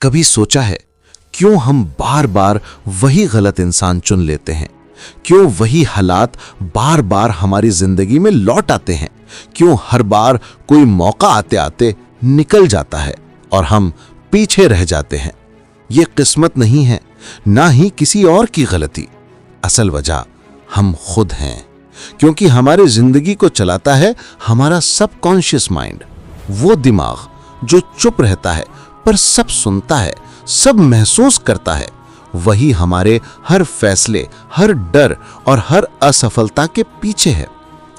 कभी सोचा है क्यों हम बार बार वही गलत इंसान चुन लेते हैं? क्यों वही हालात बार बार हमारी जिंदगी में लौट आते हैं? क्यों हर बार कोई मौका आते आते निकल जाता है और हम पीछे रह जाते हैं? ये किस्मत नहीं है, ना ही किसी और की गलती। असल वजह हम खुद हैं, क्योंकि हमारी जिंदगी को चलाता है हमारा सबकॉन्शियस माइंड, वो दिमाग जो चुप रहता है पर सब सुनता है, सब महसूस करता है। वही हमारे हर फैसले, हर डर और हर असफलता के पीछे है।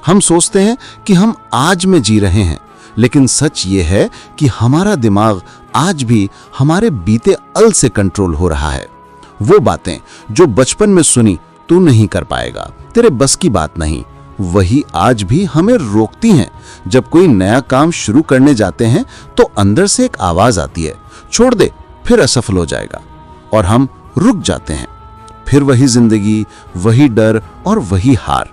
हम सोचते हैं कि हम आज में जी रहे हैं, लेकिन सच ये है कि हमारा दिमाग आज भी हमारे बीते अल से कंट्रोल हो रहा है। वो बातें जो बचपन में सुनी तू नहीं कर पाएगा, तेरे बस की बात नहीं, वही आज भी हमें रोकती हैं। जब कोई नया काम शुरू करने जाते हैं तो अंदर से एक आवाज आती है, छोड़ दे, फिर असफल हो जाएगा, और हम रुक जाते हैं। फिर वही जिंदगी, वही डर और वही हार।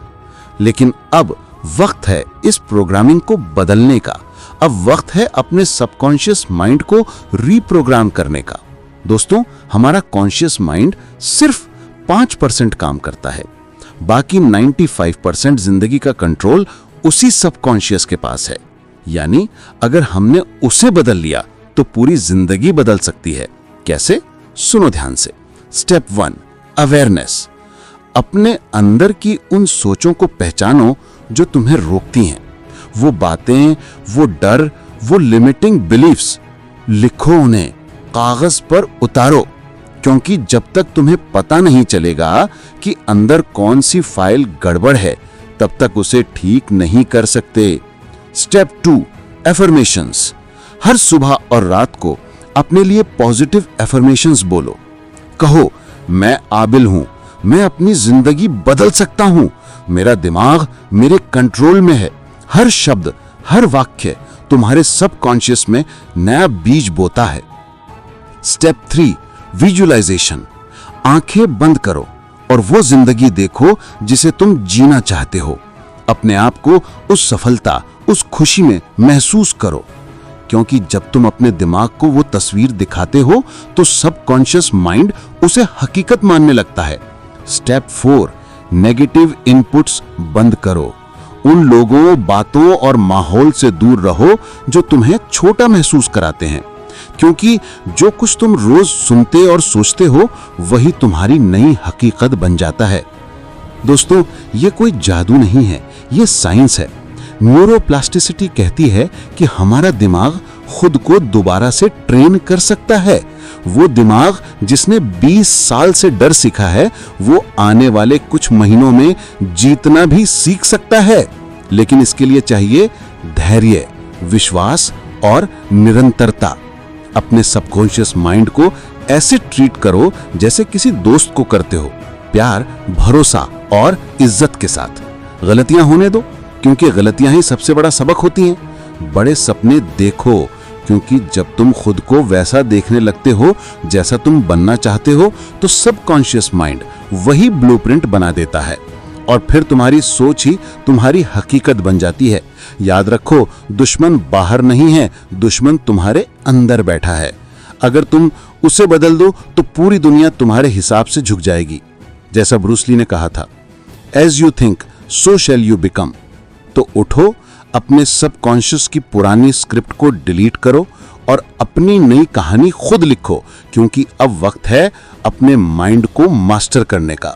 लेकिन अब वक्त है इस प्रोग्रामिंग को बदलने का। अब वक्त है अपने सबकॉन्शियस माइंड को रीप्रोग्राम करने का। दोस्तों, हमारा कॉन्शियस माइंड सिर्फ 5% काम करता है, बाकी 95% जिंदगी का कंट्रोल उसी सबकॉन्शियस के पास है। यानी अगर हमने उसे बदल लिया तो पूरी जिंदगी बदल सकती है। कैसे? सुनो ध्यान से। Step 1, awareness. अपने अंदर की उन सोचों को पहचानो जो तुम्हें रोकती हैं। वो बातें, वो डर, वो लिमिटिंग बिलीफ्स। लिखो उन्हें, कागज पर उतारो, क्योंकि जब तक तुम्हें पता नहीं चलेगा कि अंदर कौन सी फाइल गड़बड़ है, तब तक उसे ठीक नहीं कर सकते। Step 2, affirmations. हर सुबह और रात को अपने लिए पॉजिटिव एफर्मेशंस बोलो। कहो, मैं काबिल हूं, मैं अपनी जिंदगी बदल सकता हूं, मेरा दिमाग मेरे कंट्रोल में है। हर शब्द, हर वाक्य तुम्हारे सबकॉन्शियस में नया बीज बोता है। Step 3, visualization. आंखें बंद करो और वो जिंदगी देखो जिसे तुम जीना चाहते हो। अपने आप को उस सफलता, उस खुशी में महसूस करो, क्योंकि जब तुम अपने दिमाग को वो तस्वीर दिखाते हो तो सबकॉन्शियस माइंड उसे हकीकत मानने लगता है। स्टेप 4, नेगेटिव इनपुट्स बंद करो। उन लोगों, बातों और माहौल से दूर रहो जो तुम्हें छोटा महसूस कराते हैं, क्योंकि जो कुछ तुम रोज सुनते और सोचते हो वही तुम्हारी नई हकीकत बन जाता है। दोस्तों, ये कोई जादू नहीं है, ये साइंस है। न्यूरोप्लास्टिसिटी कहती है कि हमारा दिमाग खुद को दोबारा से ट्रेन कर सकता है। वो दिमाग जिसने 20 साल से डर सीखा है, वो आने वाले कुछ महीनों में जीतना भी सीख सकता है। लेकिन इसके लिए चाहिए धैर्य, विश्वास और निरंतरता। अपने सबकॉन्शियस माइंड को ऐसे ट्रीट करो जैसे किसी दोस्त को करते हो, प्यार, भरोसा और इज्जत के साथ। गलतियां होने दो, क्योंकि गलतियां ही सबसे बड़ा सबक होती हैं। बड़े सपने देखो, क्योंकि जब तुम खुद को वैसा देखने लगते हो जैसा तुम बनना चाहते हो तो सबकॉन्शियस माइंड वही ब्लूप्रिंट बना देता है, और फिर तुम्हारी सोच ही तुम्हारी हकीकत बन जाती है। याद रखो, दुश्मन बाहर नहीं है, दुश्मन तुम्हारे अंदर बैठा है। अगर तुम उसे बदल दो तो पूरी दुनिया तुम्हारे हिसाब से झुक जाएगी। जैसा ब्रूस ली ने कहा था, as you think so shall you become. तो उठो, अपने सबकॉन्शियस की पुरानी स्क्रिप्ट को डिलीट करो और अपनी नई कहानी खुद लिखो, क्योंकि अब वक्त है अपने माइंड को मास्टर करने का।